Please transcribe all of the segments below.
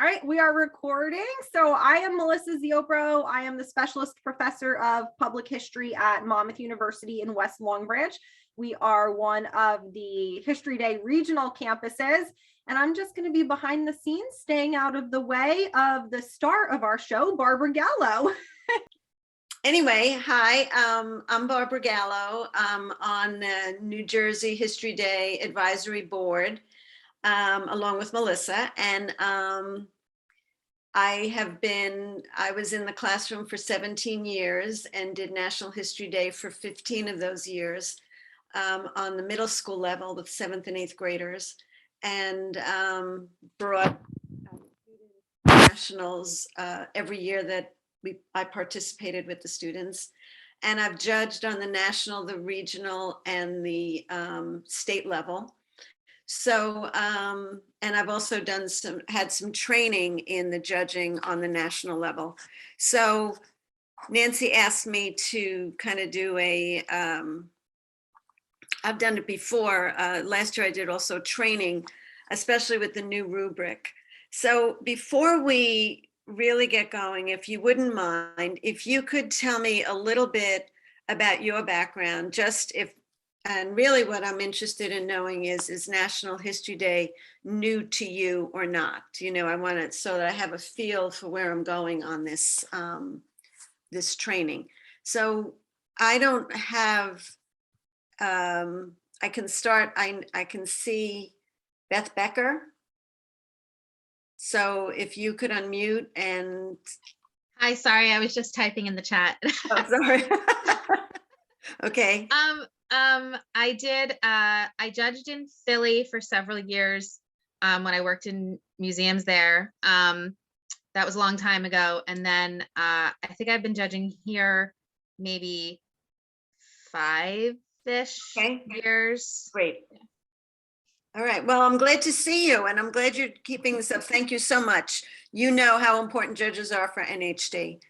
All right, we are recording. So I am Melissa Ziopro. I am the specialist professor of public history at Monmouth University in West Long Branch. We are one of the History Day regional campuses, and I'm just going to be behind the scenes, staying out of the way of the star of our show, Barbara Gallo. Anyway, hi, I'm Barbara Gallo. I'm on the New Jersey History Day Advisory Board, along with Melissa, and I was in the classroom for 17 years and did National History Day for 15 of those years on the middle school level with 7th and 8th graders, and brought nationals every year that I participated with the students. And I've judged on the national, the regional, and the state level. So, and I've also had some training in the judging on the national level. So Nancy asked me to kind of do I've done it before. Last year I did also training, especially with the new rubric. So before we really get going, if you wouldn't mind, if you could tell me a little bit about your background, and really what I'm interested in knowing is National History Day new to you or not? You know, I want it so that I have a feel for where I'm going on this, this training. So I don't have, I can start, I can see Beth Becker. So if you could unmute and. Hi, sorry, I was just typing in the chat. Oh, sorry. Okay. I judged in Philly for several years when I worked in museums there. That was a long time ago. And then I think I've been judging here maybe 5-ish years. Great. All right. Well, I'm glad to see you, and I'm glad you're keeping this up. Thank you so much. You know how important judges are for NHD.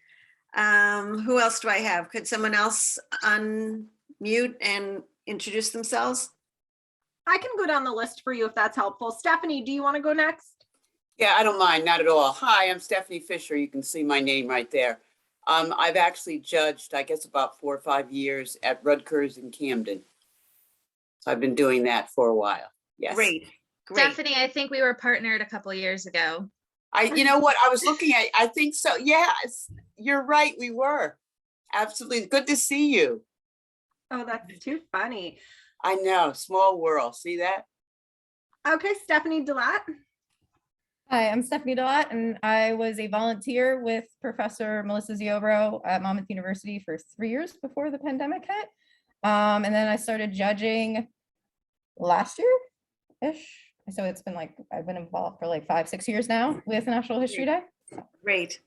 Who else do I have? Could someone else unmute and introduce themselves? I can go down the list for you if that's helpful. Stephanie, do you want to go next? Yeah, I don't mind, not at all. Hi, I'm Stephanie Fisher. You can see my name right there. I've actually judged, I guess, about 4 or 5 years at Rutgers in Camden. So I've been doing that for a while. Yes. Great. Stephanie, I think we were partnered a couple of years ago. You know what, I was looking at, I think so. Yeah, you're right, we were. Absolutely. Good to see you. Oh, that's too funny. I know, small world. See that? Okay, Stephanie Delatte. Hi, I'm Stephanie Delatte, and I was a volunteer with Professor Melissa Ziobro at Monmouth University for 3 years before the pandemic hit. And then I started judging last year-ish. So it's been like, I've been involved for like 5-6 years now with National History Day. Great.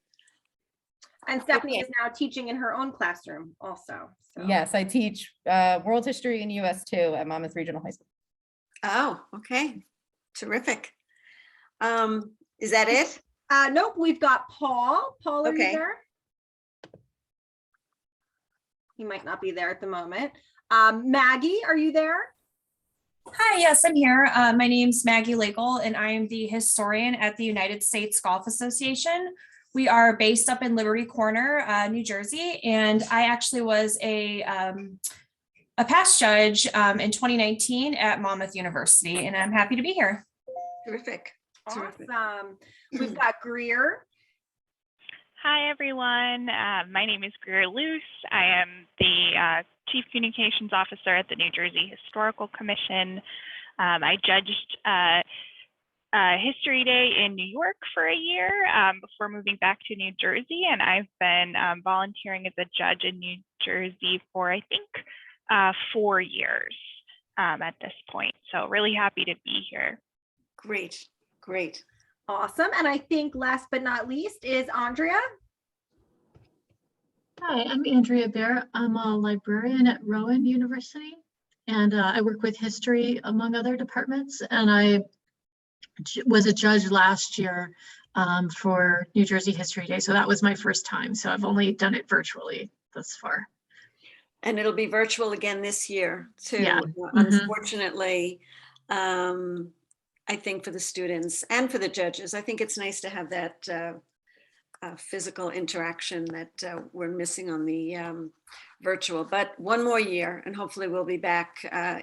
And Stephanie is now teaching in her own classroom also. So. Yes, I teach world history and US too at Monmouth Regional High School. Oh, okay. Terrific. Is that it? Nope, we've got Paul. Paul, are you there? He might not be there at the moment. Maggie, are you there? Hi, yes, I'm here. My name's Maggie Lagle, and I am the historian at the United States Golf Association. We are based up in Liberty Corner, New Jersey, and I actually was a past judge in 2019 at Monmouth University, and I'm happy to be here. Terrific. Awesome. We've got Greer. Hi, everyone. My name is Greer Luce. I am the Chief Communications Officer at the New Jersey Historical Commission. I judged History Day in New York for a year before moving back to New Jersey, and I've been volunteering as a judge in New Jersey for, I think, 4 years at this point. So really happy to be here. Great, great. Awesome. And I think last but not least is Andrea. Hi, I'm Andrea Bear. I'm a librarian at Rowan University, and I work with history among other departments. And I was a judge last year for New Jersey History Day. So that was my first time. So I've only done it virtually thus far. And it'll be virtual again this year too. Yeah. Unfortunately, I think, for the students and for the judges. I think it's nice to have that physical interaction that we're missing on the virtual. But one more year, and hopefully we'll be back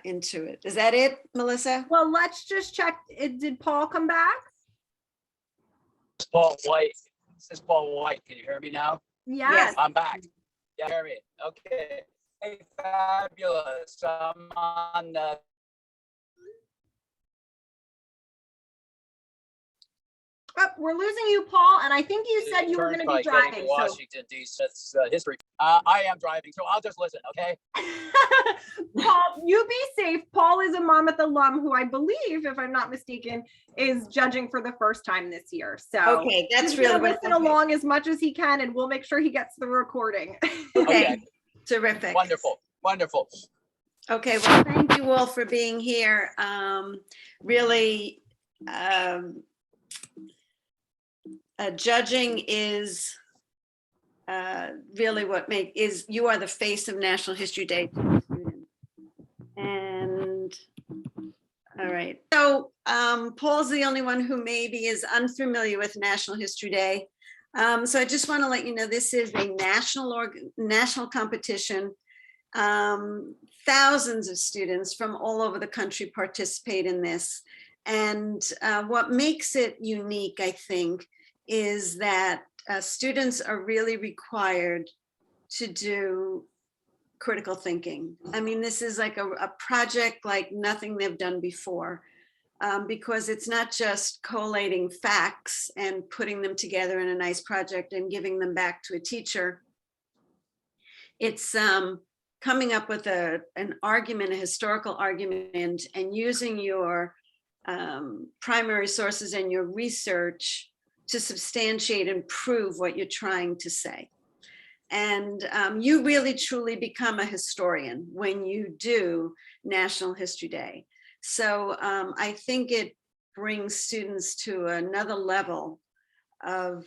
into it. Is that it, Melissa? Well, let's just check. Did Paul come back? Paul White. This is Paul White. Can you hear me now? Yes. I'm back. Yeah, hear me. Okay. Hey, fabulous. I'm on the Oh, we're losing you, Paul, and I think you said you were going to be turnpike getting driving. to So Washington, D.C. That's history. I am driving, so I'll just listen, okay? Paul, you be safe. Paul is a Monmouth alum who I believe, if I'm not mistaken, is judging for the first time this year. So Okay, that's he's gonna really listen along as much as he can, and we'll make sure he gets the recording. okay. Terrific. Wonderful, wonderful. Okay, well, thank you all for being here. Really, judging is really what you are the face of National History Day to the students. And all right, so Paul's the only one who maybe is unfamiliar with National History Day. So I just want to let you know this is a national competition. Thousands of students from all over the country participate in this. And what makes it unique, I think, is that students are really required to do critical thinking. I mean, this is like a project like nothing they've done before, because it's not just collating facts and putting them together in a nice project and giving them back to a teacher. It's coming up with an argument, a historical argument, and using your primary sources and your research to substantiate and prove what you're trying to say. And you really truly become a historian when you do National History Day. So I think it brings students to another level of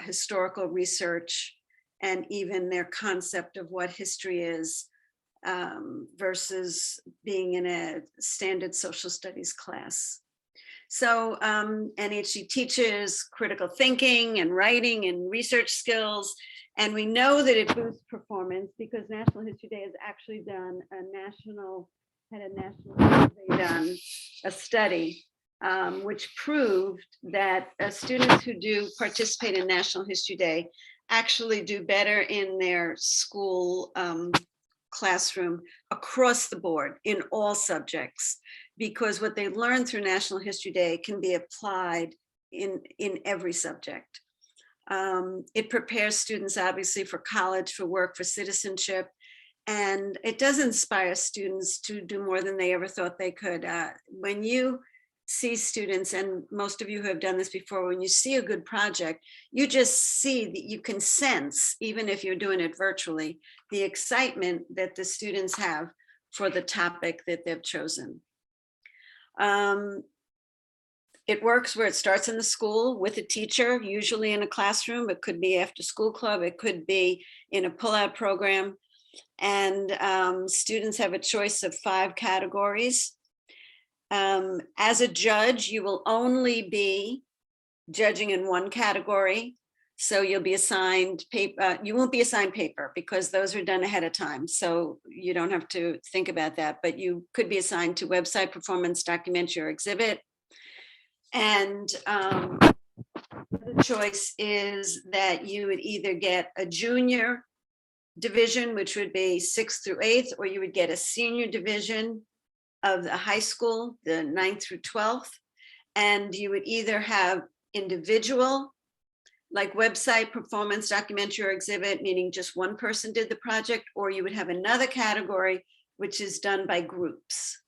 historical research and even their concept of what history is versus being in a standard social studies class. So NHG teaches critical thinking and writing and research skills. And we know that it boosts performance because National History Day has actually done a study which proved that students who do participate in National History Day actually do better in their school classroom across the board in all subjects, because what they learn through National History Day can be applied in every subject. It prepares students obviously for college, for work, for citizenship, and it does inspire students to do more than they ever thought they could. When you see students, and most of you who have done this before, when you see a good project, you just see that you can sense, even if you're doing it virtually, the excitement that the students have for the topic that they've chosen. It works where it starts in the school with a teacher, usually in a classroom. It could be after school club. It could be in a pullout program. And students have a choice of 5 categories. As a judge, you will only be judging in one category. So you'll be assigned paper. You won't be assigned paper because those are done ahead of time. So you don't have to think about that, but you could be assigned to website, performance, documentary, or exhibit. And the choice is that you would either get a junior division, which would be 6th through 8th, or you would get a senior division of the high school, the 9th through 12th. And you would either have individual, like website, performance, documentary, or exhibit, meaning just one person did the project, or you would have another category, which is done by groups.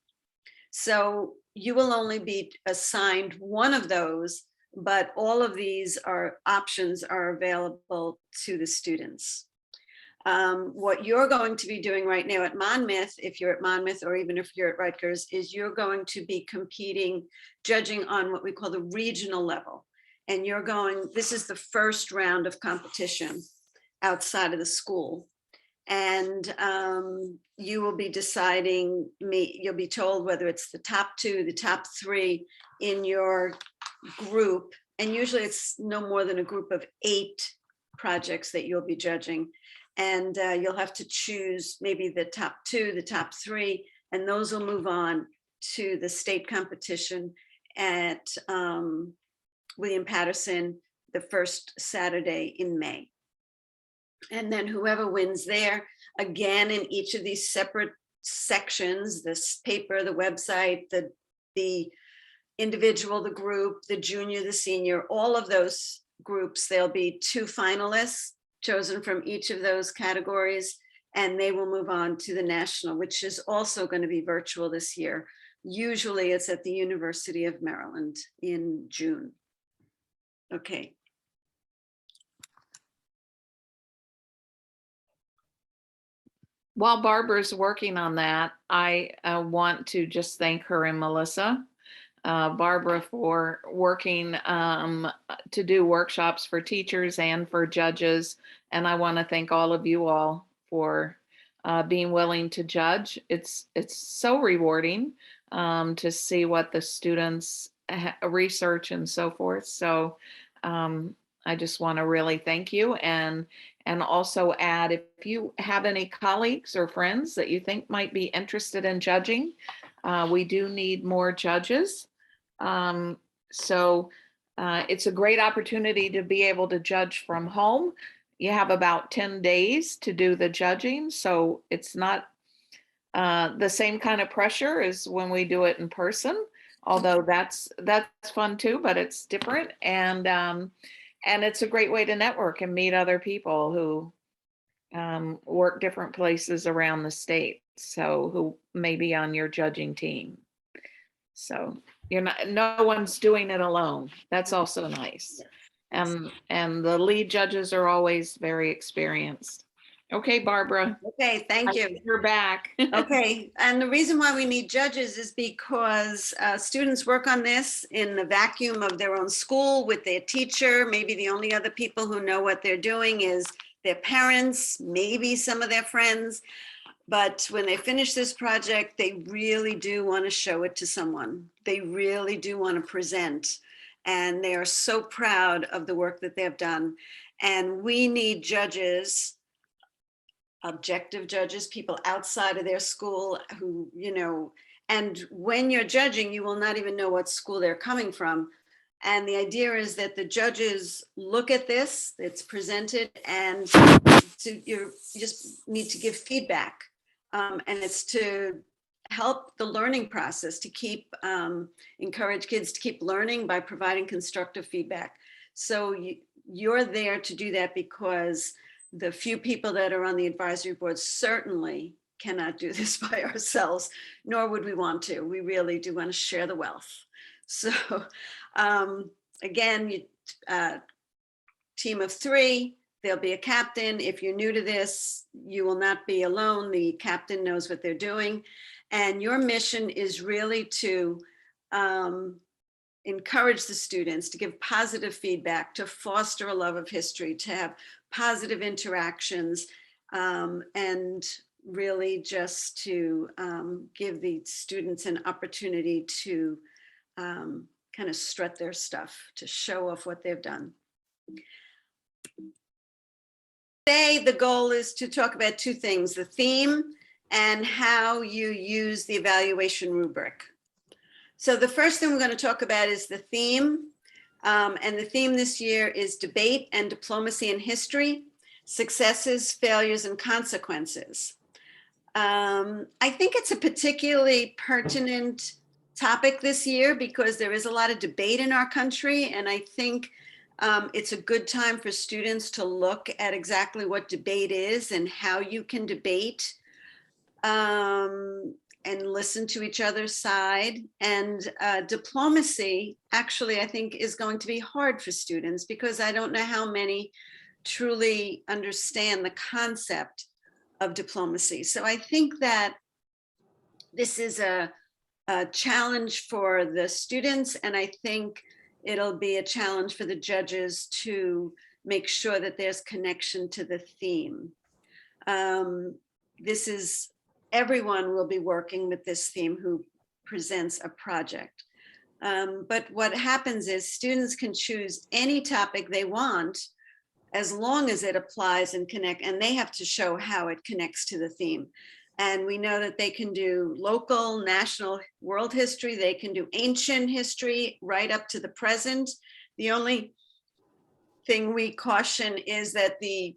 So you will only be assigned one of those, but all of these options are available to the students. What you're going to be doing right now at Monmouth, if you're at Monmouth or even if you're at Rutgers, is you're going to be competing, judging on what we call the regional level. And this is the first round of competition outside of the school. And you will be deciding, you'll be told whether it's the top 2, the top 3 in your group. And usually it's no more than a group of 8 projects that you'll be judging. And you'll have to choose maybe the top 2, the top 3, and those will move on to the state competition at William Patterson the first Saturday in May. And then whoever wins there, again, in each of these separate sections, this paper, the website, the individual, the group, the junior, the senior, all of those groups, there'll be 2 finalists chosen from each of those categories, and they will move on to the national, which is also going to be virtual this year. Usually it's at the University of Maryland in June. Okay. While Barbara's working on that, I want to just thank her and Melissa, Barbara, for working to do workshops for teachers and for judges. And I want to thank all of you all for being willing to judge. It's so rewarding to see what the students research and so forth. So I just want to really thank you, and also add, if you have any colleagues or friends that you think might be interested in judging, we do need more judges. So it's a great opportunity to be able to judge from home. You have about 10 days to do the judging, so it's not the same kind of pressure as when we do it in person, although that's fun too, but it's different. And it's a great way to network and meet other people who work different places around the state, so who may be on your judging team. So no one's doing it alone. That's also nice. And the lead judges are always very experienced. Okay, Barbara. Okay, thank you. You're back. Okay, and the reason why we need judges is because students work on this in the vacuum of their own school with their teacher. Maybe the only other people who know what they're doing is their parents, maybe some of their friends. But when they finish this project, they really do want to show it to someone. They really do want to present. And they are so proud of the work that they've done. And we need judges, objective judges, people outside of their school who, and when you're judging, you will not even know what school they're coming from. And the idea is that the judges look at this, it's presented, and you just need to give feedback. And it's to help the learning process, to keep, encourage kids to keep learning by providing constructive feedback. So you're there to do that, because the few people that are on the advisory board certainly cannot do this by ourselves, nor would we want to. We really do want to share the wealth. So again, team of 3, there'll be a captain. If you're new to this, you will not be alone. The captain knows what they're doing. And your mission is really to encourage the students, to give positive feedback, to foster a love of history, to have positive interactions, and really just to give the students an opportunity to kind of strut their stuff, to show off what they've done. Today, the goal is to talk about 2 things: the theme and how you use the evaluation rubric. So the first thing we're going to talk about is the theme. And the theme this year is debate and diplomacy in history, successes, failures, and consequences. I think it's a particularly pertinent topic this year because there is a lot of debate in our country. And I think it's a good time for students to look at exactly what debate is and how you can debate and listen to each other's side. And diplomacy, actually, I think is going to be hard for students because I don't know how many truly understand the concept of diplomacy. So I think that this is a challenge for the students, and I think it'll be a challenge for the judges to make sure that there's connection to the theme. This is, everyone will be working with this theme who presents a project. But what happens is students can choose any topic they want as long as it applies and connect, and they have to show how it connects to the theme. And we know that they can do local, national, world history, they can do ancient history right up to the present. The only thing we caution is that the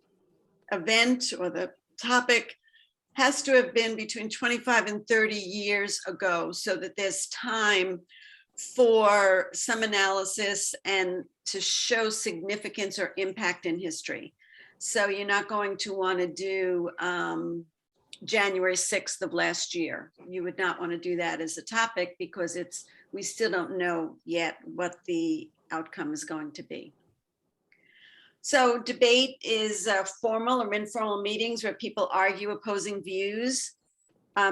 event or the topic has to have been between 25 and 30 years ago, so that there's time for some analysis and to show significance or impact in history. So you're not going to want to do January 6th of last year. You would not want to do that as a topic because we still don't know yet what the outcome is going to be. So debate is formal or informal meetings where people argue opposing views.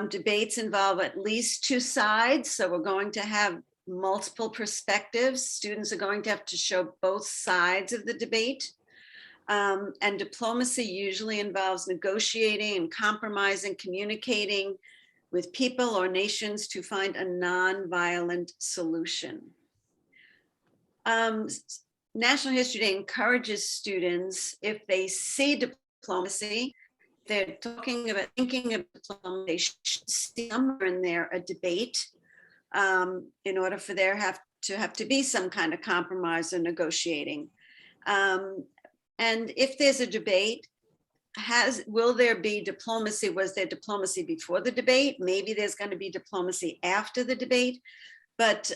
Debates involve at least two sides, so we're going to have multiple perspectives. Students are going to have to show both sides of the debate. And diplomacy usually involves negotiating and compromising, communicating with people or nations to find a non-violent solution. National History Day encourages students, if they see diplomacy, they're talking about thinking of diplomacy, they should see somewhere in there a debate in order for there to have to be some kind of compromise or negotiating. And if there's a debate, will there be diplomacy? Was there diplomacy before the debate? Maybe there's going to be diplomacy after the debate, but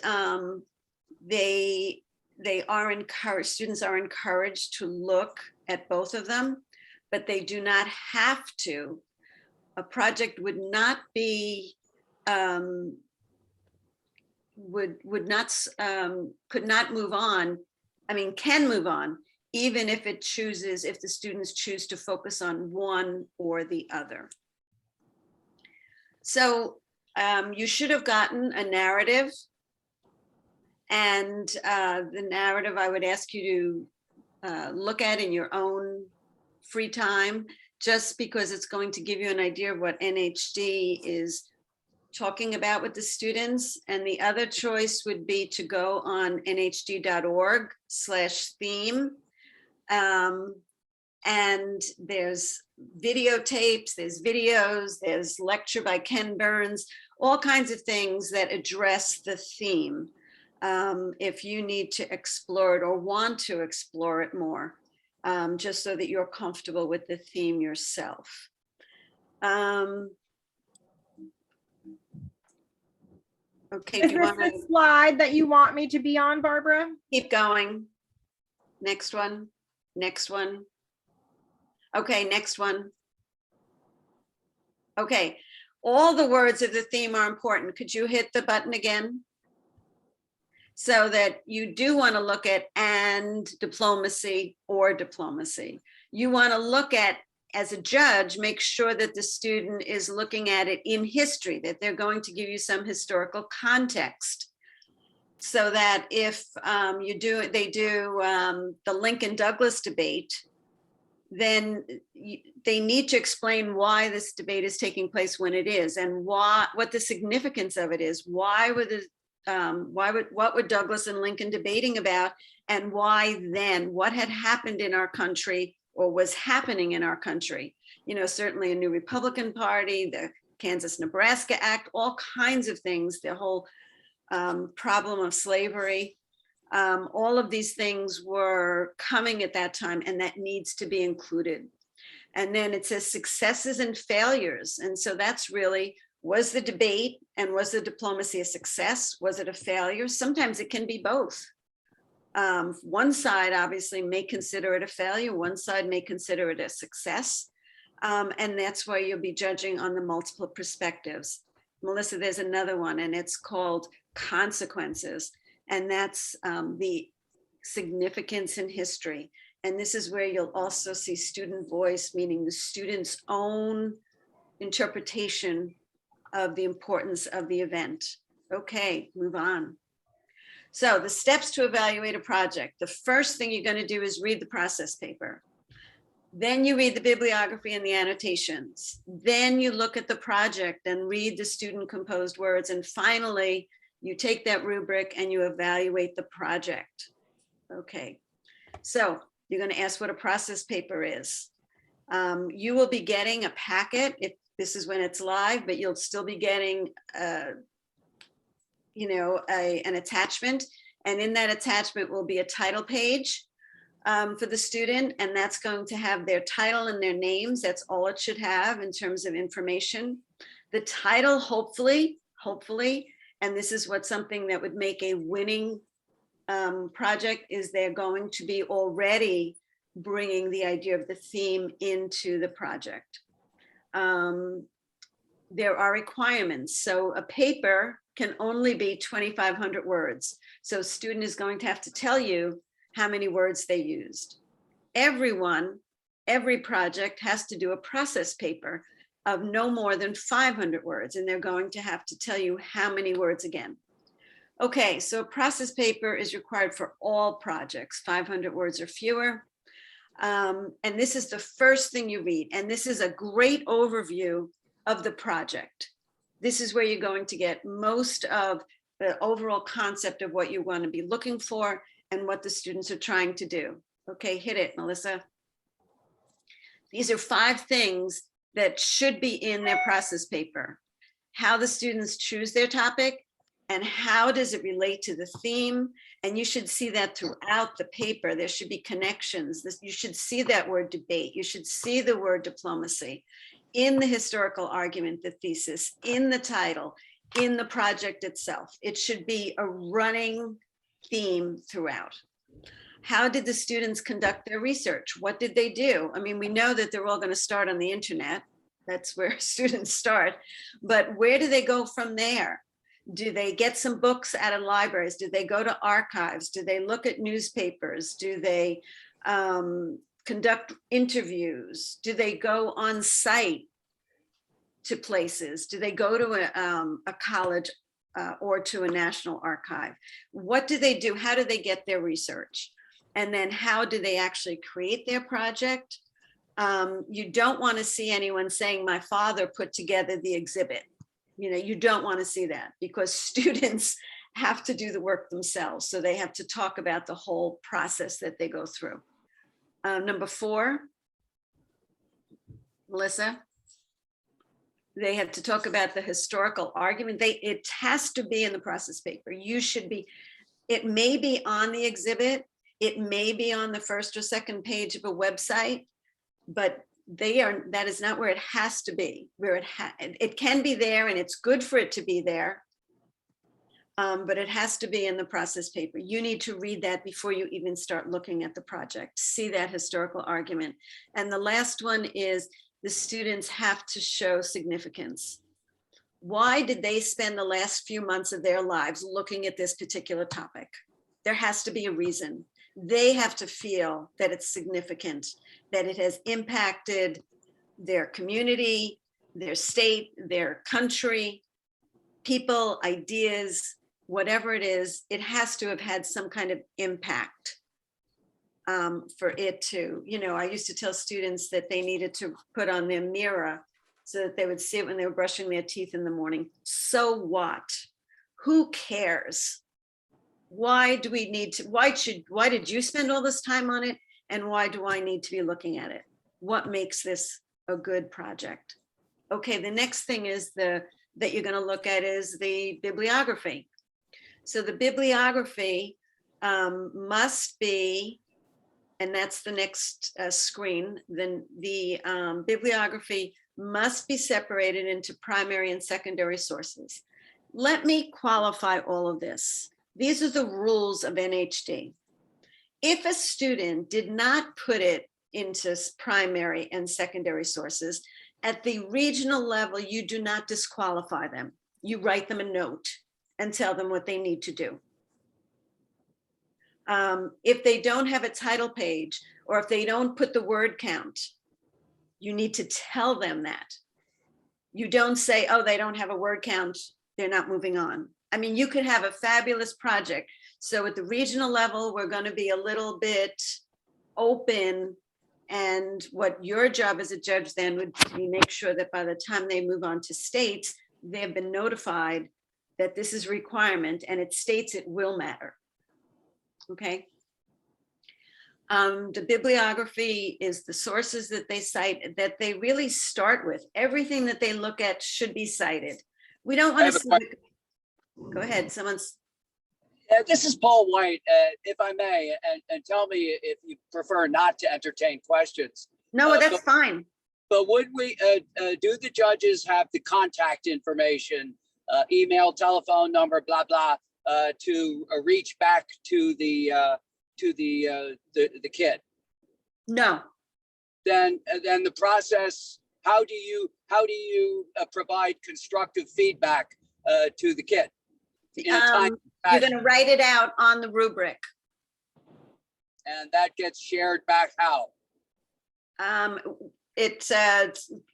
they are encouraged, students are encouraged to look at both of them, but they do not have to. A project would not be, could not move on, can move on, even if if the students choose to focus on one or the other. So you should have gotten a narrative. And the narrative I would ask you to look at in your own free time, just because it's going to give you an idea of what NHD is talking about with the students. And the other choice would be to go on nhd.org/theme. And there's videotapes, there's videos, there's lecture by Ken Burns, all kinds of things that address the theme. If you need to explore it or want to explore it more, just so that you're comfortable with the theme yourself. Okay, Is this the slide that you want me to be on, Barbara? Keep going. Next one, next one. Okay, next one. Okay, all the words of the theme are important. Could you hit the button again? So that you do want to look at and diplomacy or diplomacy. You want to look at, as a judge, make sure that the student is looking at it in history, that they're going to give you some historical context. So that if they do the Lincoln Douglas debate, then they need to explain why this debate is taking place when it is, and what the significance of it is. What were Douglas and Lincoln debating about, and why then? What had happened in our country or was happening in our country? Certainly a new Republican Party, the Kansas-Nebraska Act, all kinds of things, the whole problem of slavery. All of these things were coming at that time, and that needs to be included. And then it says successes and failures. And so that's really, was the debate and was the diplomacy a success? Was it a failure? Sometimes it can be both. One side obviously may consider it a failure. One side may consider it a success. And that's why you'll be judging on the multiple perspectives. Melissa, there's another one, and it's called consequences. And that's the significance in history. And this is where you'll also see student voice, meaning the student's own interpretation of the importance of the event. Okay, move on. So the steps to evaluate a project. The first thing you're going to do is read the process paper. Then you read the bibliography and the annotations. Then you look at the project and read the student composed words. And finally, you take that rubric and you evaluate the project. Okay, so you're going to ask what a process paper is. You will be getting a packet if this is when it's live, but you'll still be getting an attachment. And in that attachment will be a title page for the student, and that's going to have their title and their names. That's all it should have in terms of information. The title, hopefully, and this is what something that would make a winning project is they're going to be already bringing the idea of the theme into the project. There are requirements. So a paper can only be 2,500 words. So a student is going to have to tell you how many words they used. Every project has to do a process paper of no more than 500 words, and they're going to have to tell you how many words again. Okay, so a process paper is required for all projects, 500 words or fewer. And this is the first thing you read. And this is a great overview of the project. This is where you're going to get most of the overall concept of what you want to be looking for and what the students are trying to do. Okay, hit it, Melissa. These are 5 things that should be in their process paper. How the students choose their topic and how does it relate to the theme? And you should see that throughout the paper. There should be connections. You should see that word debate. You should see the word diplomacy in the historical argument, the thesis, in the title, in the project itself. It should be a running theme throughout. How did the students conduct their research? What did they do? I mean, we know that they're all going to start on the internet. That's where students start. But where do they go from there? Do they get some books out of libraries? Do they go to archives? Do they look at newspapers? Do they conduct interviews? Do they go on site to places? Do they go to a college or to a national archive? What do they do? How do they get their research? And then how do they actually create their project? You don't want to see anyone saying, my father put together the exhibit. You don't want to see that because students have to do the work themselves. So they have to talk about the whole process that they go through. Number 4, Melissa, they have to talk about the historical argument. It has to be in the process paper. It may be on the exhibit. It may be on the first or second page of a website, but that is not where it has to be. It can be there and it's good for it to be there, but it has to be in the process paper. You need to read that before you even start looking at the project. See that historical argument. And the last one is the students have to show significance. Why did they spend the last few months of their lives looking at this particular topic? There has to be a reason. They have to feel that it's significant, that it has impacted their community, their state, their country, people, ideas, whatever it is. It has to have had some kind of impact for it to, I used to tell students that they needed to put on their mirror so that they would see it when they were brushing their teeth in the morning. So what? Who cares? Why do we need to, why did you spend all this time on it? And why do I need to be looking at it? What makes this a good project? Okay, the next thing is that you're going to look at is the bibliography. So the bibliography must be, and that's the next screen, then the bibliography must be separated into primary and secondary sources. Let me qualify all of this. These are the rules of NHD. If a student did not put it into primary and secondary sources, at the regional level, you do not disqualify them. You write them a note and tell them what they need to do. If they don't have a title page, or if they don't put the word count, you need to tell them that. You don't say, oh, they don't have a word count, they're not moving on. I mean, you could have a fabulous project. So at the regional level, we're going to be a little bit open And what your job as a judge then would be make sure that by the time they move on to states, they've been notified that this is a requirement and it states it will matter. Okay. The bibliography is the sources that they cite, that they really start with. Everything that they look at should be cited. We don't want to. Go ahead. Someone's. This is Paul White, if I may, and tell me if you prefer not to entertain questions. No, that's fine. But would we, do the judges have the contact information, email, telephone number, blah, blah, to reach back to the kid? No. Then the process, how do you provide constructive feedback to the kid? In a time You're going to write it out on the rubric. and that gets shared back how? It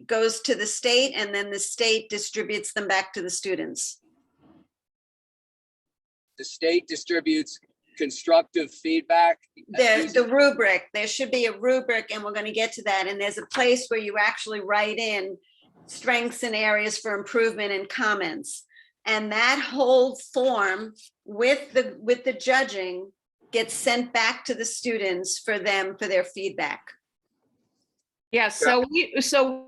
goes to the state and then the state distributes them back to the students. The state distributes constructive feedback. The rubric, there should be a rubric and we're going to get to that. And there's a place where you actually write in strengths and areas for improvement and comments. And that whole form with the judging gets sent back to the students for their feedback. Yeah, so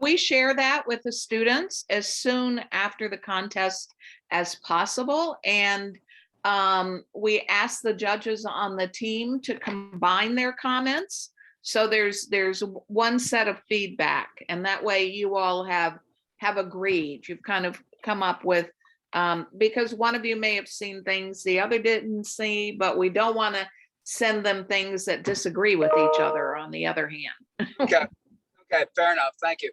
we share that with the students as soon after the contest as possible. And we ask the judges on the team to combine their comments. So there's one set of feedback, and that way you all have agreed. You've kind of come up with, because one of you may have seen things the other didn't see, but we don't want to send them things that disagree with each other on the other hand. Okay, fair enough. Thank you.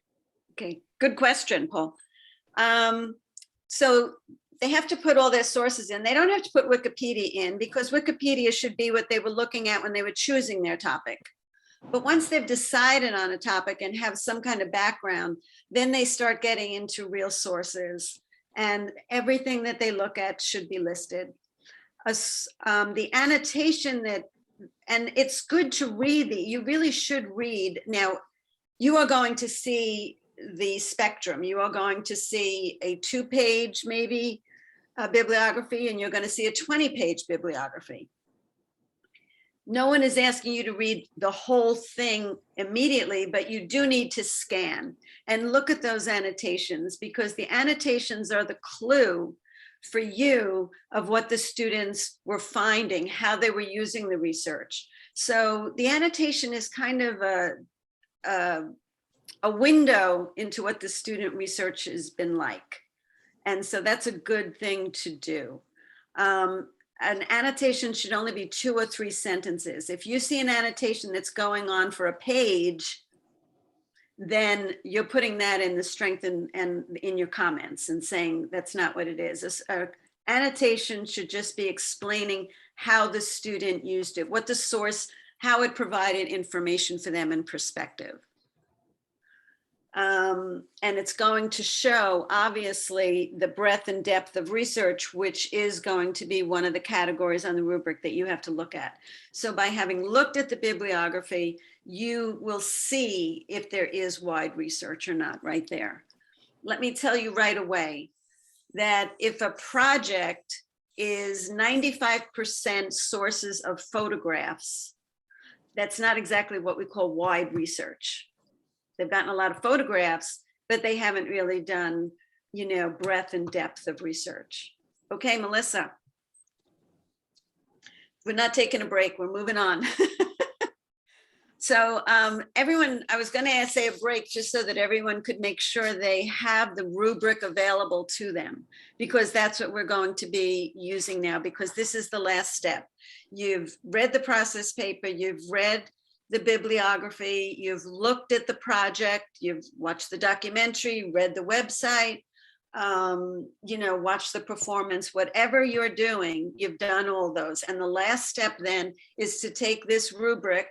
Okay, good question, Paul. So they have to put all their sources in. They don't have to put Wikipedia in because Wikipedia should be what they were looking at when they were choosing their topic. But once they've decided on a topic and have some kind of background, then they start getting into real sources, and everything that they look at should be listed. The annotation and it's good to read you really should read. Now, you are going to see the spectrum. You are going to see a 2-page, maybe, bibliography, and you're going to see a 20-page bibliography. No one is asking you to read the whole thing immediately, but you do need to scan and look at those annotations, because the annotations are the clue for you of what the students were finding, how they were using the research. So the annotation is kind of a window into what the student research has been like. And so that's a good thing to do. An annotation should only be 2 or 3 sentences. If you see an annotation that's going on for a page, then you're putting that in the strength and in your comments and saying that's not what it is. An annotation should just be explaining how the student used it, what the source, how it provided information for them in perspective. And it's going to show, obviously, the breadth and depth of research, which is going to be one of the categories on the rubric that you have to look at. So by having looked at the bibliography, you will see if there is wide research or not right there. Let me tell you right away that if a project is 95% sources of photographs, that's not exactly what we call wide research. They've gotten a lot of photographs, but they haven't really done, breadth and depth of research. Okay, Melissa. We're not taking a break. We're moving on. So everyone, I was going to say a break just so that everyone could make sure they have the rubric available to them, because that's what we're going to be using now, because this is the last step. You've read the process paper, you've read the bibliography, you've looked at the project, you've watched the documentary, read the website, watch the performance, whatever you're doing, you've done all those. And the last step then is to take this rubric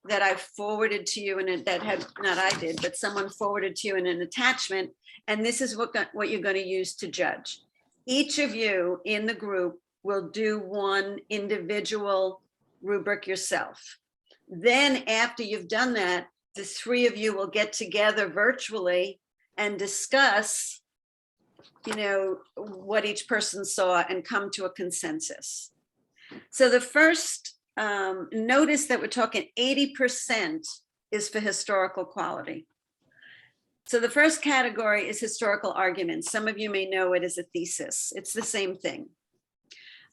that I forwarded to you, and that had, not I did, but someone forwarded to you in an attachment. And this is what you're going to use to judge. Each of you in the group will do one individual rubric yourself. Then after you've done that, the three of you will get together virtually and discuss, you know, what each person saw and come to a consensus. So the first, notice that we're talking 80% is for historical quality. So the first category is historical arguments. Some of you may know it as a thesis. It's the same thing.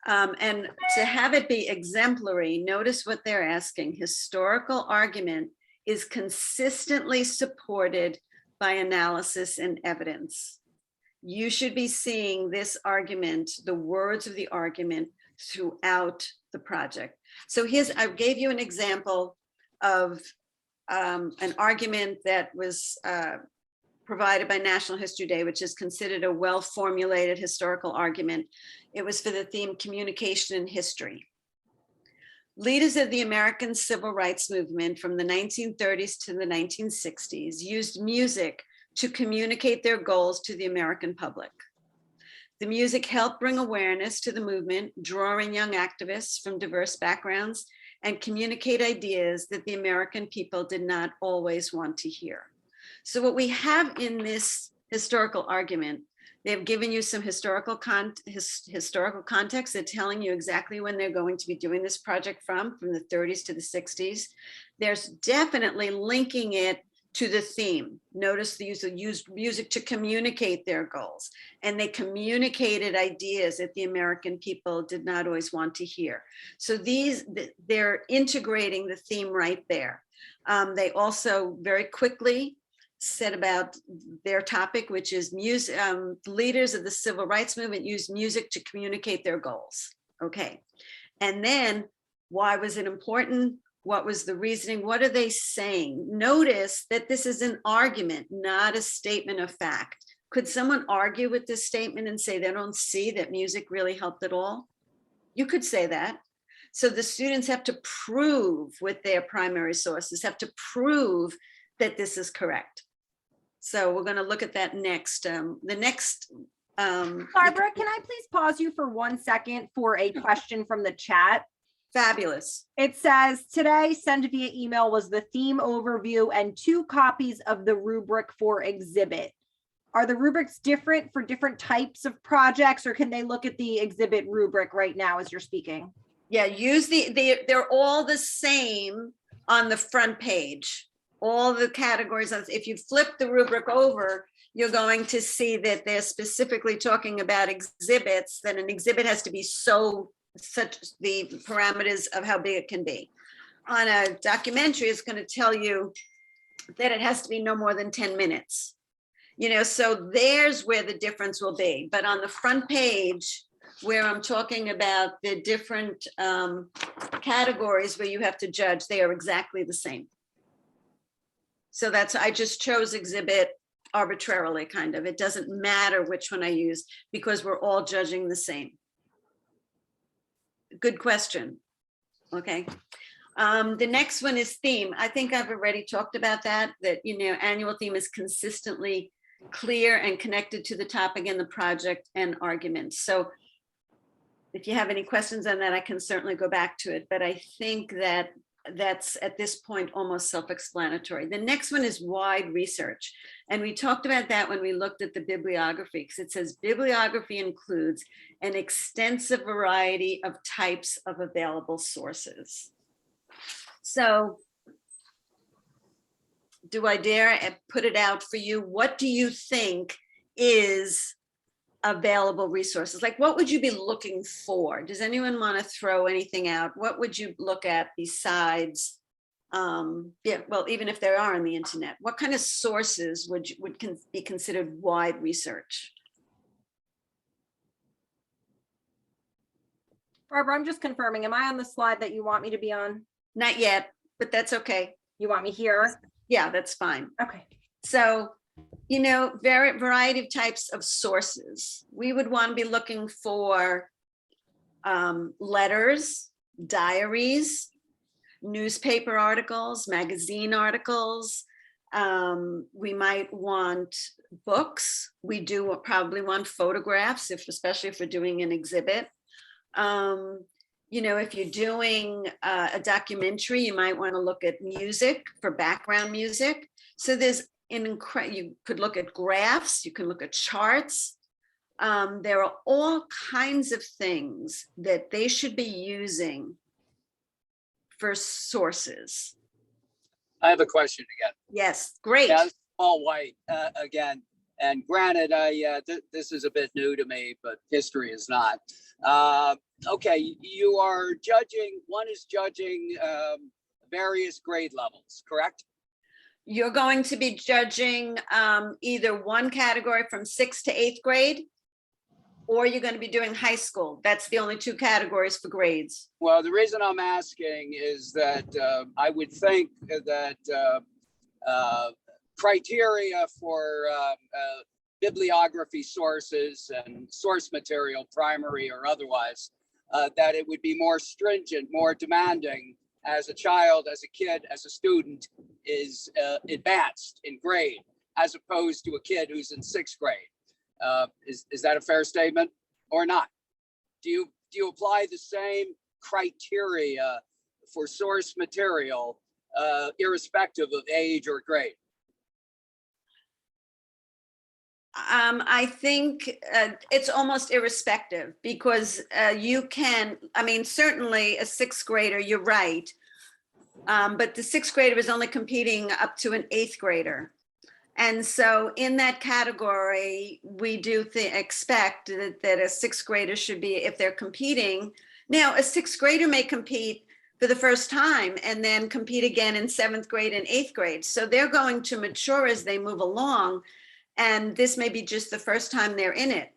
And to have it be exemplary, notice what they're asking. Historical argument is consistently supported by analysis and evidence. You should be seeing this argument, the words of the argument, throughout the project. So I gave you an example of an argument that was provided by National History Day, which is considered a well-formulated historical argument. It was for the theme communication in history. Leaders of the American Civil Rights Movement from the 1930s to the 1960s used music to communicate their goals to the American public. The music helped bring awareness to the movement, draw in young activists from diverse backgrounds, and communicate ideas that the American people did not always want to hear. So what we have in this historical argument, they've given you some historical context. They're telling you exactly when they're going to be doing this project from the 30s to the 60s. There's definitely linking it to the theme. Notice the use of music to communicate their goals. And they communicated ideas that the American people did not always want to hear. So they're integrating the theme right there. They also very quickly said about their topic, which is music. Leaders of the civil rights movement used music to communicate their goals. Okay. And then why was it important? What was the reasoning? What are they saying? Notice that this is an argument, not a statement of fact. Could someone argue with this statement and say they don't see that music really helped at all? You could say that. So the students have to prove with their primary sources, have to prove that this is correct. So we're going to look at that next. Barbara, can I please pause you for 1 second for a question from the chat? Fabulous. It says, today sent via email was the theme overview and 2 copies of the rubric for exhibit. Are the rubrics different for different types of projects, or can they look at the exhibit rubric right now as you're speaking? Yeah, use they're all the same on the front page. All the categories. If you flip the rubric over, you're going to see that they're specifically talking about exhibits, that an exhibit has to be such the parameters of how big it can be. On a documentary, it's going to tell you that it has to be no more than 10 minutes. You know, so there's where the difference will be. But on the front page, where I'm talking about the different categories where you have to judge, they are exactly the same. So I just chose exhibit arbitrarily, kind of. It doesn't matter which one I use because we're all judging the same. Good question. Okay. The next one is theme. I think I've already talked about that, you know, annual theme is consistently clear and connected to the topic and the project and arguments. So if you have any questions on that, I can certainly go back to it, but I think that that's at this point almost self-explanatory. The next one is wide research. And we talked about that when we looked at the bibliography, because it says bibliography includes an extensive variety of types of available sources. So do I dare put it out for you? What do you think is available resources? Like, what would you be looking for? Does anyone want to throw anything out? What would you look at besides, yeah, well, even if there are on the internet, what kind of sources would be considered wide research? Barbara, I'm just confirming. Am I on the slide that you want me to be on? Not yet, but that's okay. You want me here? Yeah, that's fine. Okay. So, you know, variety of types of sources. We would want to be looking for letters, diaries, newspaper articles, magazine articles. We might want books. We do probably want photographs, especially if we're doing an exhibit. you know, if you're doing a documentary, you might want to look at music for background music. So there's you could look at graphs, you can look at charts. There are all kinds of things that they should be using for sources. I have a question again. Yes, great. Yeah, Paul White again. And granted, this is a bit new to me, but history is not. Okay, you are judging, one is judging various grade levels, correct? You're going to be judging either one category from 6th to 8th grade, or you're going to be doing high school. That's the only 2 categories for grades. Well, the reason I'm asking is that I would think that criteria for bibliography sources and source material, primary or otherwise, that it would be more stringent, more demanding as a child, as a kid, as a student is advanced in grade, as opposed to a kid who's in 6th grade. Is that a fair statement or not? Do you apply the same criteria for source material irrespective of age or grade? I think it's almost irrespective, because you can, I mean, certainly a 6th grader, you're right. But the 6th grader is only competing up to an 8th grader. And so in that category, we do expect that a 6th grader should be, if they're competing. Now, a 6th grader may compete for the first time and then compete again in 7th grade and 8th grade. So they're going to mature as they move along. And this may be just the first time they're in it.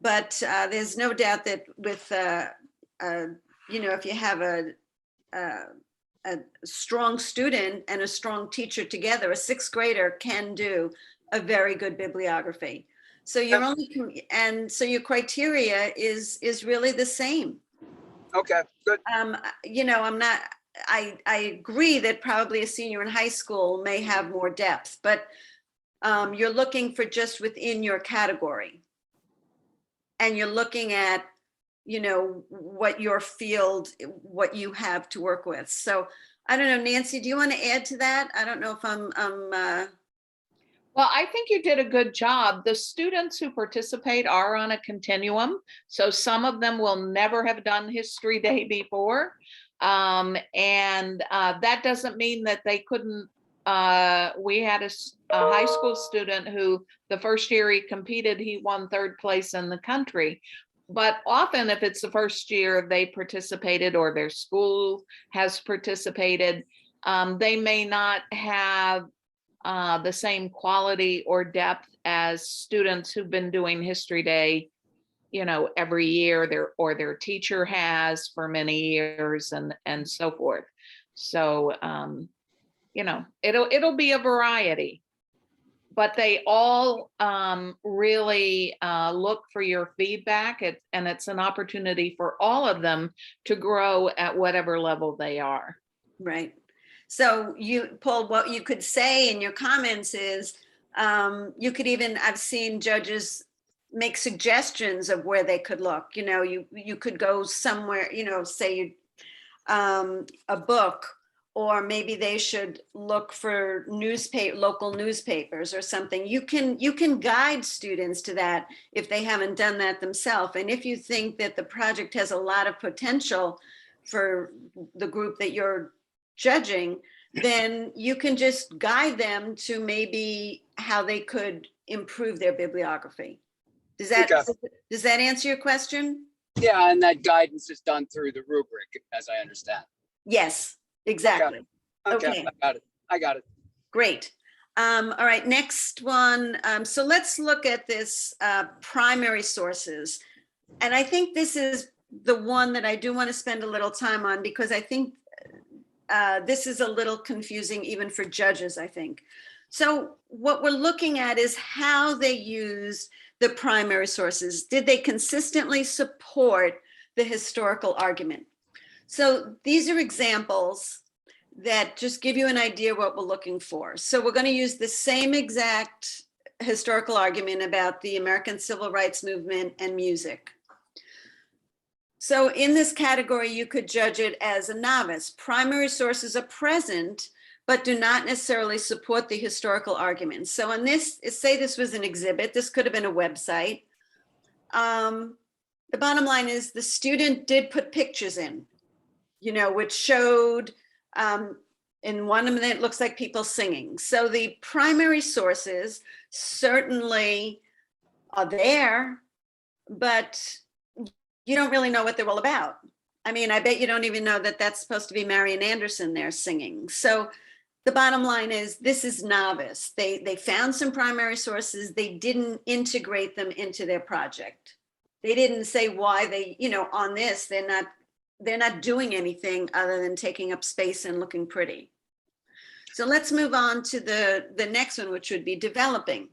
But there's no doubt that with, you know, if you have a strong student and a strong teacher together, a 6th grader can do a very good bibliography. So you're only, and so your criteria is really the same. Okay, good. You know, I agree that probably a senior in high school may have more depth, but you're looking for just within your category. And you're looking at, you know, what your field, what you have to work with. So I don't know, Nancy, do you want to add to that? I don't know if I'm Well, I think you did a good job. The students who participate are on a continuum. So some of them will never have done History Day before. And that doesn't mean that they couldn't. We had a high school student who the first year he competed, he won 3rd place in the country. But often if it's the first year they participated or their school has participated, they may not have the same quality or depth as students who've been doing History Day, you know, every year, their teacher has for many years and so forth. So, you know, it'll be a variety, but they all really look for your feedback, and it's an opportunity for all of them to grow at whatever level they are. right. So you, Paul, what you could say in your comments is, you could even, I've seen judges make suggestions of where they could look. You know, you could go somewhere, you know, say a book, or maybe they should look for local newspapers or something. You can guide students to that if they haven't done that themselves. And if you think that the project has a lot of potential for the group that you're judging, then you can just guide them to maybe how they could improve their bibliography. Does that answer your question? Yeah, and that guidance is done through the rubric, as I understand. Yes, exactly. Okay. I got it. Great. All right, next one. So let's look at this primary sources. And I think this is the one that I do want to spend a little time on, because I think this is a little confusing even for judges, I think. So what we're looking at is how they used the primary sources. Did they consistently support the historical argument? So these are examples that just give you an idea what we're looking for. So we're going to use the same exact historical argument about the American Civil Rights Movement and music. So in this category, you could judge it as a novice. Primary sources are present, but do not necessarily support the historical argument. So on this, say this was an exhibit, this could have been a website. The bottom line is the student did put pictures in, which showed, in one of them, it looks like people singing. So the primary sources certainly are there, but you don't really know what they're all about. I mean, I bet you don't even know that that's supposed to be Marian Anderson there singing. So the bottom line is this is novice. They found some primary sources. They didn't integrate them into their project. They didn't say why they, on this, they're not doing anything other than taking up space and looking pretty. So let's move on to the next one, which would be developing.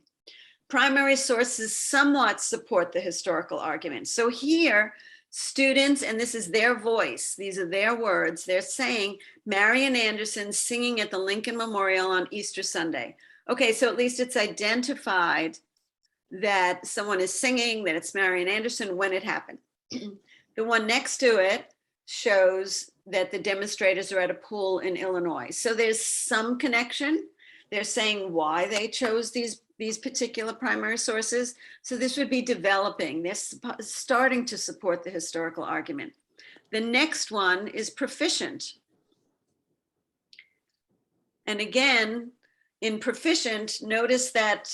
Primary sources somewhat support the historical argument. So here, students, and this is their voice, these are their words, they're saying Marian Anderson singing at the Lincoln Memorial on Easter Sunday. Okay, so at least it's identified that someone is singing, that it's Marian Anderson when it happened. The one next to it shows that the demonstrators are at a pool in Illinois. So there's some connection. They're saying why they chose these particular primary sources. So this would be developing. They're starting to support the historical argument. The next one is proficient. And again, in proficient, notice that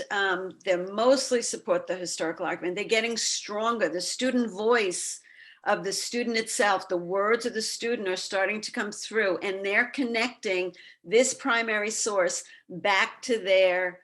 they mostly support the historical argument. They're getting stronger. The student voice of the student itself, the words of the student are starting to come through, and they're connecting this primary source back to their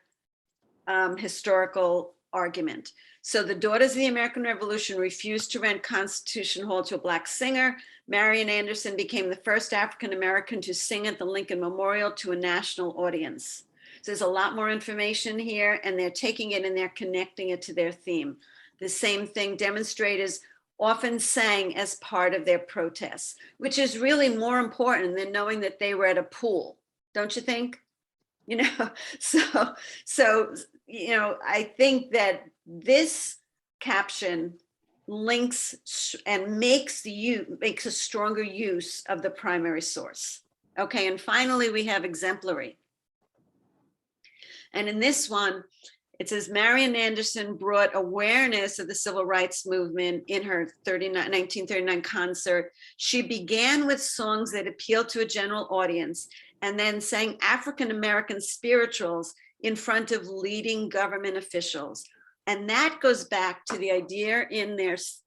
historical argument. So the Daughters of the American Revolution refused to rent Constitution Hall to a Black singer. Marian Anderson became the first African-American to sing at the Lincoln Memorial to a national audience. So there's a lot more information here, and they're taking it and they're connecting it to their theme. The same thing, demonstrators often sang as part of their protests, which is really more important than knowing that they were at a pool, don't you think? So I think that this caption links and makes a stronger use of the primary source. Okay, and finally we have exemplary. And in this one, it says Marian Anderson brought awareness of the civil rights movement in her 1939 concert. She began with songs that appealed to a general audience and then sang African-American spirituals in front of leading government officials. And that goes back to the idea in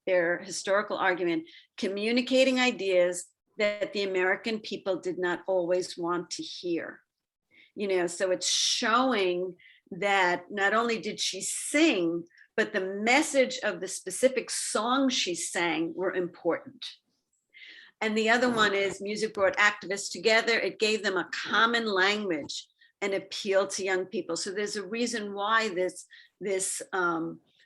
their historical argument, communicating ideas that the American people did not always want to hear. So it's showing that not only did she sing, but the message of the specific songs she sang were important. And the other one is music brought activists together. It gave them a common language and appealed to young people. So there's a reason why this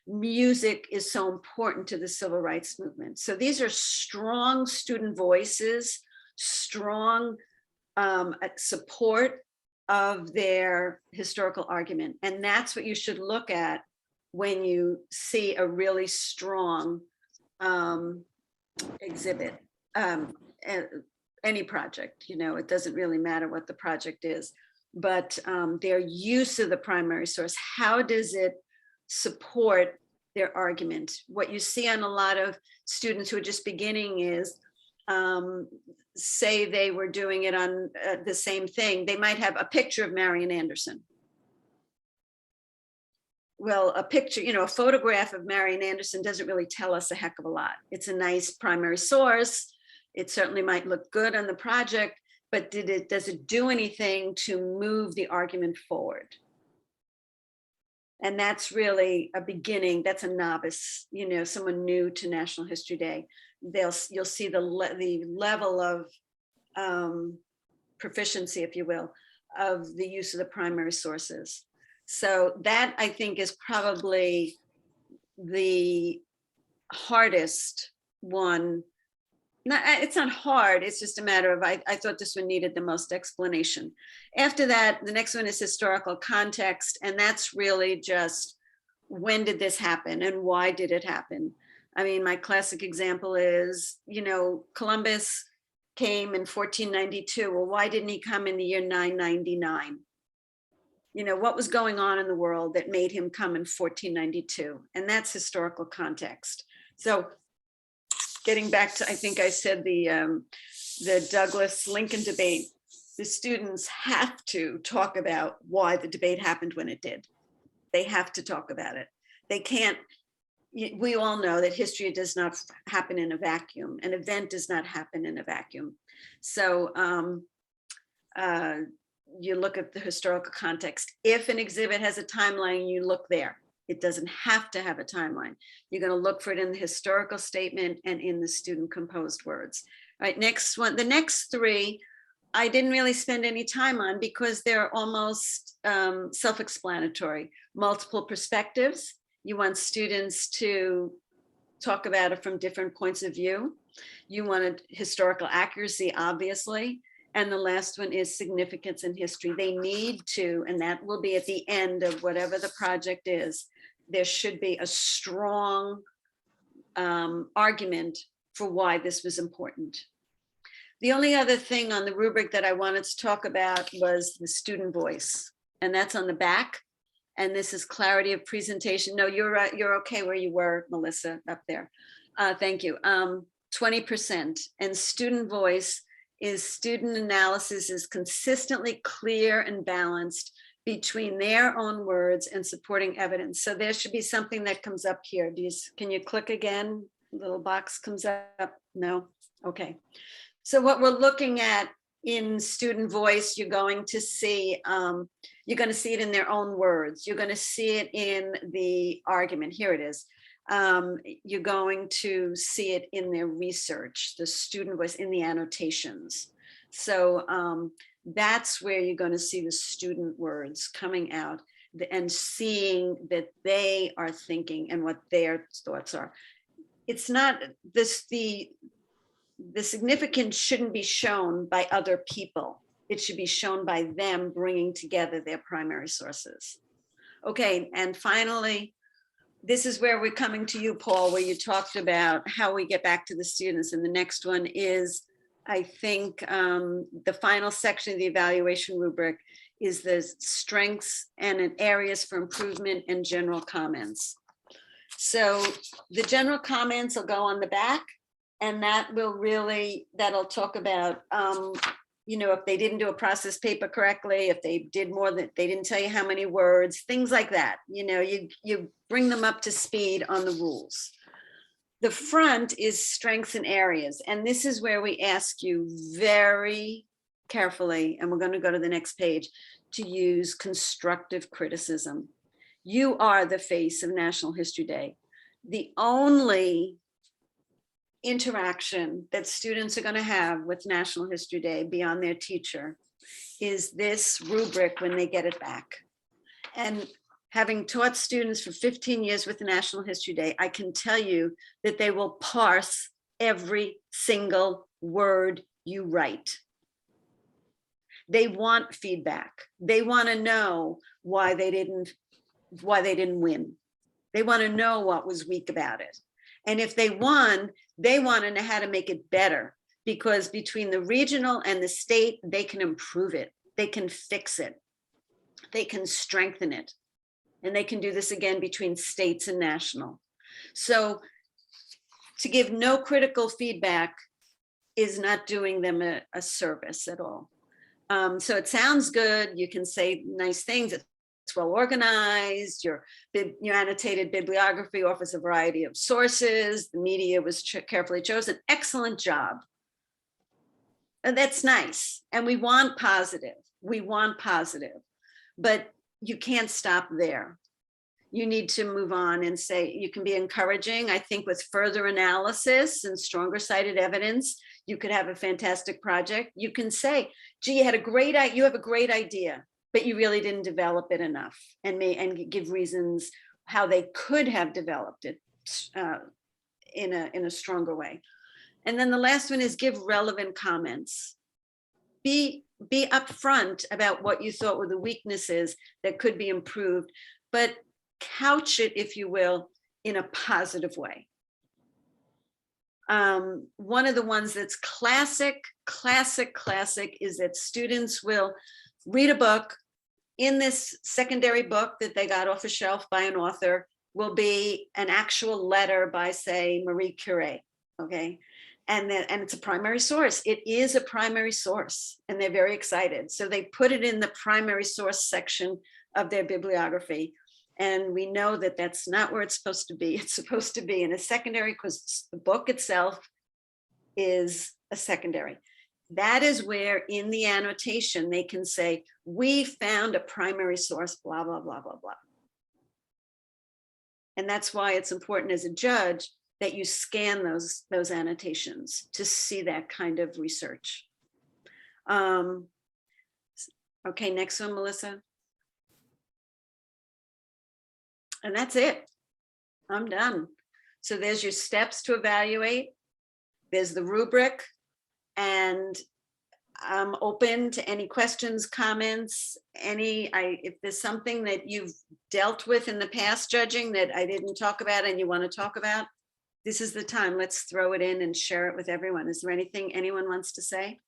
music is so important to the civil rights movement. So these are strong student voices, strong support of their historical argument. And that's what you should look at when you see a really strong exhibit, any project, it doesn't really matter what the project is, but their use of the primary source, how does it support their argument? What you see on a lot of students who are just beginning is, say they were doing it on the same thing, they might have a picture of Marian Anderson. Well, a picture, a photograph of Marian Anderson doesn't really tell us a heck of a lot. It's a nice primary source. It certainly might look good on the project, but does it do anything to move the argument forward? And that's really a beginning. That's a novice, someone new to National History Day. You'll see the level of proficiency, if you will, of the use of the primary sources. So that, I think, is probably the hardest one. It's not hard, it's just a matter of, I thought this one needed the most explanation. After that, the next one is historical context, and that's really just, when did this happen and why did it happen? I mean, my classic example is, Columbus came in 1492. Well, why didn't he come in the year 999? What was going on in the world that made him come in 1492? And that's historical context. So getting back to, I think I said the Douglas-Lincoln debate, the students have to talk about why the debate happened when it did. They have to talk about it. They can't, we all know that history does not happen in a vacuum. An event does not happen in a vacuum. So you look at the historical context. If an exhibit has a timeline, you look there. It doesn't have to have a timeline. You're going to look for it in the historical statement and in the student composed words. All right, next one. The next three, I didn't really spend any time on because they're almost self-explanatory. Multiple perspectives. You want students to talk about it from different points of view. You wanted historical accuracy, obviously. And the last one is significance in history. They need to, and that will be at the end of whatever the project is, there should be a strong argument for why this was important. The only other thing on the rubric that I wanted to talk about was the student voice, and that's on the back. And this is clarity of presentation. No, you're right. You're okay where you were, Melissa, up there. Thank you. 20%. And student voice is student analysis is consistently clear and balanced between their own words and supporting evidence. So there should be something that comes up here. Can you click again? Little box comes up. No. Okay. So what we're looking at in student voice, you're going to see it in their own words. You're going to see it in the argument. Here it is. You're going to see it in their research, the student voice in the annotations. So that's where you're going to see the student words coming out and seeing that they are thinking and what their thoughts are. It's not this, the significance shouldn't be shown by other people. It should be shown by them bringing together their primary sources. Okay, and finally, this is where we're coming to you, Paul, where you talked about how we get back to the students. And the next one is, I think, the final section of the evaluation rubric is the strengths and areas for improvement and general comments. So the general comments will go on the back, and that'll talk about, if they didn't do a process paper correctly, if they did more than, they didn't tell you how many words, things like that. You bring them up to speed on the rules. The front is strengths and areas. And this is where we ask you very carefully, and we're going to go to the next page, to use constructive criticism. You are the face of National History Day. The only interaction that students are going to have with National History Day beyond their teacher is this rubric when they get it back. And having taught students for 15 years with National History Day, I can tell you that they will parse every single word you write. They want feedback. They want to know why they didn't win. They want to know what was weak about it. And if they won, they want to know how to make it better, because between the regional and the state, they can improve it. They can fix it. They can strengthen it. And they can do this again between states and national. So to give no critical feedback is not doing them a service at all. So it sounds good. You can say nice things. It's well organized. Your annotated bibliography offers a variety of sources. The media was carefully chosen. Excellent job. And that's nice. And we want positive. We want positive. But you can't stop there. You need to move on and say, you can be encouraging. I think with further analysis and stronger cited evidence, you could have a fantastic project. You can say, gee, you have a great idea, but you really didn't develop it enough, and give reasons how they could have developed it in a stronger way. And then the last one is give relevant comments. Be upfront about what you thought were the weaknesses that could be improved, but couch it, if you will, in a positive way. One of the ones that's classic is that students will read a book. In this secondary book that they got off a shelf by an author will be an actual letter by, say, Marie Curie, okay? And it's a primary source. It is a primary source, and they're very excited. So they put it in the primary source section of their bibliography. And we know that that's not where it's supposed to be. It's supposed to be in a secondary because the book itself is a secondary. That is where in the annotation they can say, we found a primary source, blah, blah, blah, blah, blah. And that's why it's important as a judge that you scan those annotations to see that kind of research. Okay, next one, Melissa. And that's it. I'm done. So there's your steps to evaluate. There's the rubric. And I'm open to any questions, comments, if there's something that you've dealt with in the past judging that I didn't talk about and you want to talk about, this is the time. Let's throw it in and share it with everyone. Is there anything anyone wants to say?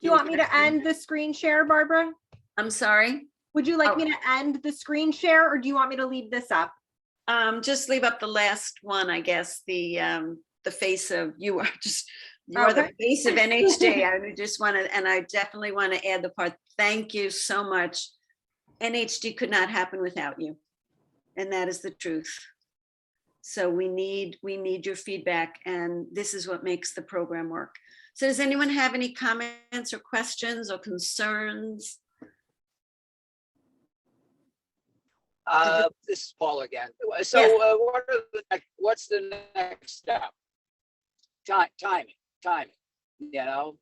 Do you want me to end the screen share, Barbara? I'm sorry? Would you like me to end the screen share, or do you want me to leave this up? Just leave up the last one, I guess, the face of you are the face of NHJ. I just want to, and I definitely want to add the part, thank you so much. NHD could not happen without you. And that is the truth. So we need your feedback, and this is what makes the program work. So does anyone have any comments or questions or concerns? This is Paul again. So yes. What's the next step? Timing, you know?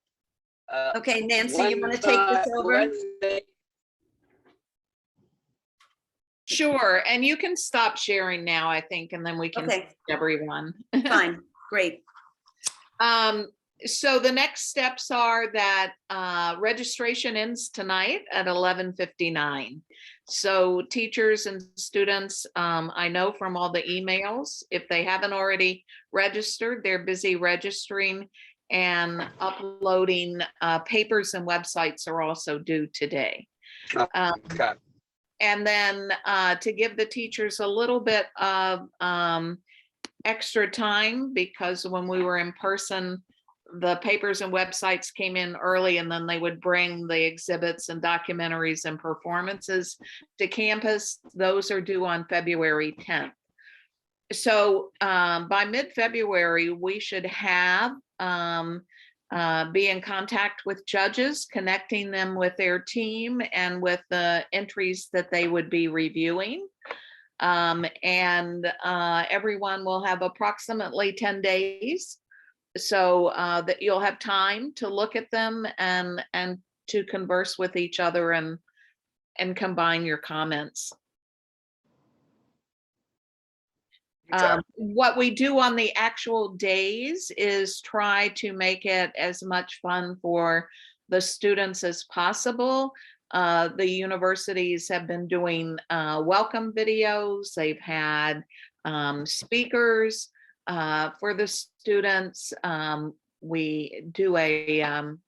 Okay, Nancy, you want to take this over? Sure, and you can stop sharing now, I think, and then we can see everyone. Fine, great. So the next steps are that registration ends tonight at 11:59. So teachers and students, I know from all the emails, if they haven't already registered, they're busy registering, and uploading papers and websites are also due today. Okay. And then to give the teachers a little bit of extra time, because when we were in person, the papers and websites came in early, and then they would bring the exhibits and documentaries and performances to campus. Those are due on February 10th. So by mid-February, we should have be in contact with judges, connecting them with their team and with the entries that they would be reviewing. Everyone will have approximately 10 days. So that you'll have time to look at them and to converse with each other and combine your comments. What we do on the actual days is try to make it as much fun for the students as possible. The universities have been doing welcome videos. They've had speakers for the students. We do an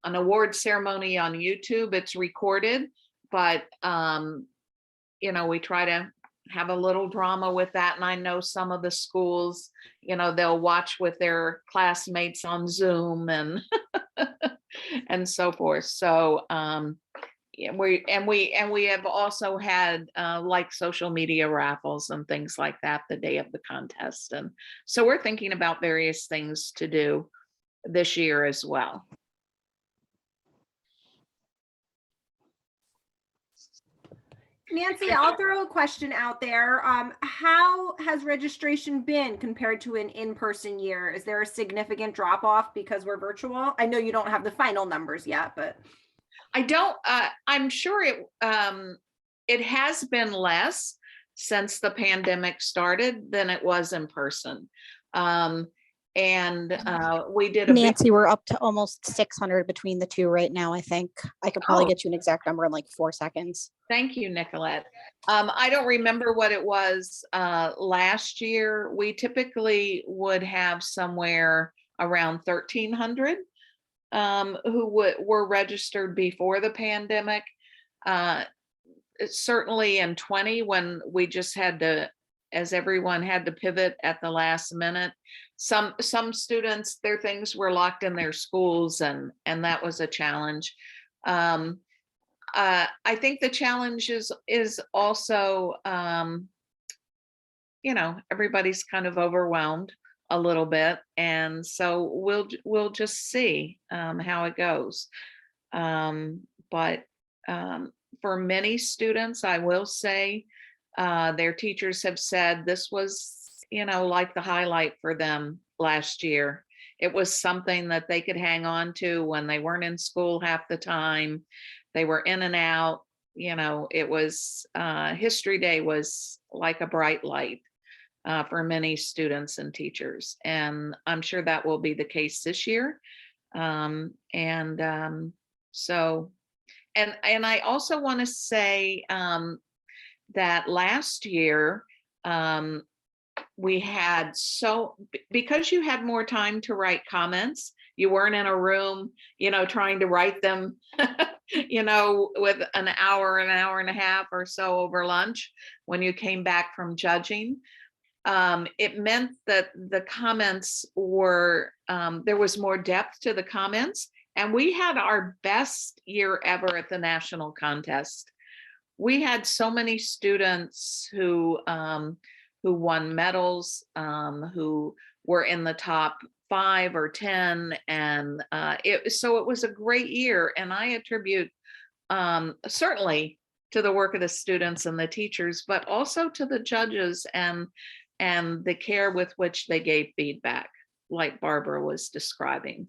award ceremony on YouTube. It's recorded, but we try to have a little drama with that. And I know some of the schools, they'll watch with their classmates on Zoom and and so forth. So we have also had like social media raffles and things like that the day of the contest. And so we're thinking about various things to do this year as well. Nancy, I'll throw a question out there. How has registration been compared to an in-person year? Is there a significant drop off because we're virtual? I know you don't have the final numbers yet, but I don't. I'm sure it has been less since the pandemic started than it was in person. And we did a big, Nancy, we're up to almost 600 between the two right now, I think. I could probably Oh. get you an exact number in like 4 seconds. thank you, Nicolette. I don't remember what it was last year. We typically would have somewhere around 1,300 who were registered before the pandemic. Certainly in 20, when we just had to, as everyone had to pivot at the last minute, some students, their things were locked in their schools, and that was a challenge. I think the challenge is also, everybody's kind of overwhelmed a little bit, and so we'll just see how it goes. But for many students, I will say, their teachers have said this was, like the highlight for them last year. It was something that they could hang on to when they weren't in school half the time. They were in and out. It was History Day was like a bright light for many students and teachers. And I'm sure that will be the case this year. So I also want to say that last year we had because you had more time to write comments, you weren't in a room, trying to write them, with an hour and a half or so over lunch when you came back from judging. It meant that the comments were, there was more depth to the comments, and we had our best year ever at the national contest. We had so many students who won medals, who were in the top 5 or 10, and so it was a great year. And I attribute certainly to the work of the students and the teachers, but also to the judges and the care with which they gave feedback, like Barbara was describing.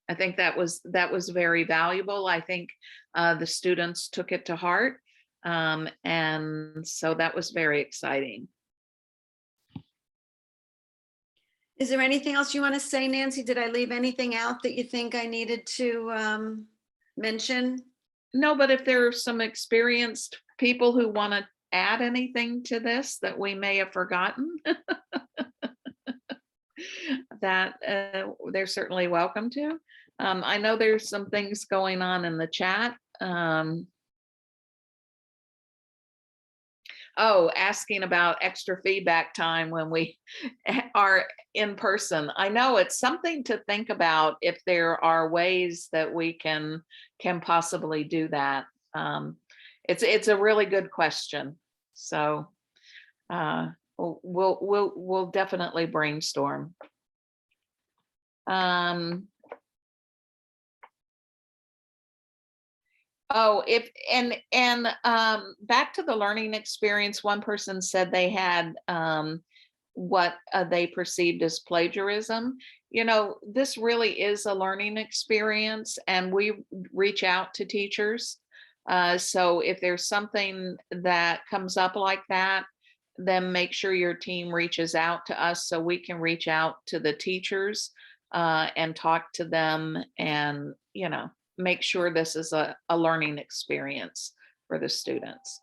I think that was very valuable. I think the students took it to heart, and so that was very exciting. Is there anything else you want to say, Nancy? Did I leave anything out that you think I needed to mention? No, but if there are some experienced people who want to add anything to this that we may have forgotten, that they're certainly welcome to. I know there's some things going on in the chat. Asking about extra feedback time when we are in person. I know it's something to think about if there are ways that we can possibly do that. It's a really good question. So we'll definitely brainstorm. Back to the learning experience, one person said they had what they perceived as plagiarism. This really is a learning experience, and we reach out to teachers. So if there's something that comes up like that, then make sure your team reaches out to us so we can reach out to the teachers and talk to them, and make sure this is a learning experience for the students.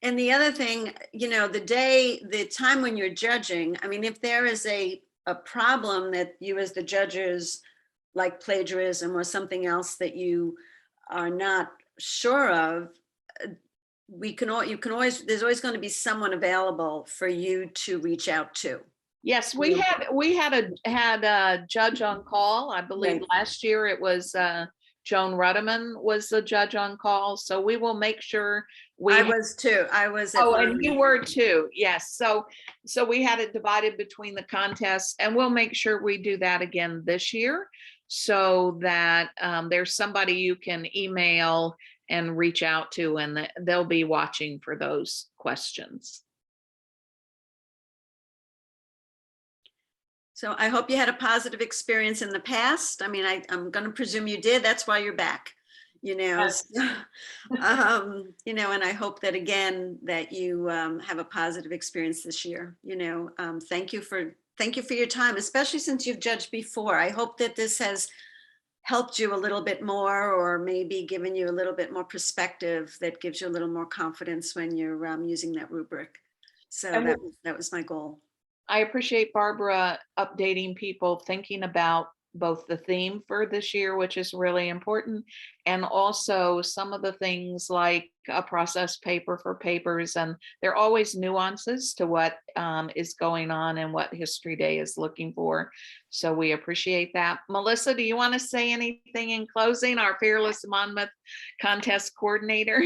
And the other thing, the time when you're judging, I mean, if there is a problem that you as the judges, like plagiarism or something else that you are not sure of, there's always going to be someone available for you to reach out to. Yes, we had a judge on call. I believe last year it was Joan Ruddiman was the judge on call. So we will make sure I was too. I was. And you were too. Yes. So we had it divided between the contests, and we'll make sure we do that again this year, so that there's somebody you can email and reach out to, and they'll be watching for those questions. So I hope you had a positive experience in the past. I mean, I'm going to presume you did. That's why you're back, Yes. and I hope that again, that you have a positive experience this year. Thank you for thank you for your time, especially since you've judged before. I hope that this has helped you a little bit more, or maybe given you a little bit more perspective that gives you a little more confidence when you're using that rubric. So And that was my goal. I appreciate Barbara updating people, thinking about both the theme for this year, which is really important, and also some of the things like a process paper for papers. And there are always nuances to what is going on and what History Day is looking for. So we appreciate that. Melissa, do you want to say anything in closing, our Fearless Monmouth contest coordinator?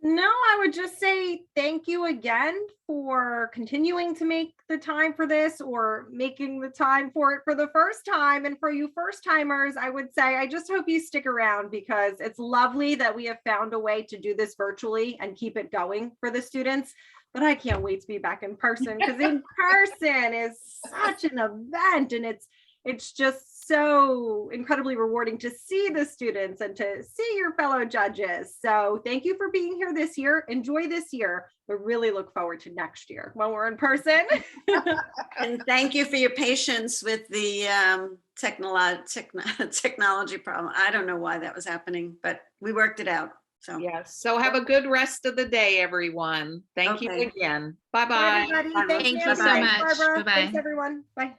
No, I would just say thank you again for continuing to make the time for this, or making the time for it for the first time. And for you first timers, I would say I just hope you stick around, because it's lovely that we have found a way to do this virtually and keep it going for the students. But I can't wait to be back in person, because in person is such an event, and it's just so incredibly rewarding to see the students and to see your fellow judges. So thank you for being here this year. Enjoy this year, but really look forward to next year when we're in person. And thank you for your patience with the technology problem. I don't know why that was happening, but we worked it out. So Yes. So have a good rest of the day, everyone. Thank you Okay. again. Bye, Bye-bye. everybody. Bye, Thank Thank you you so Thanks, much. Barbara. Bye-bye. Thanks, everyone. Bye.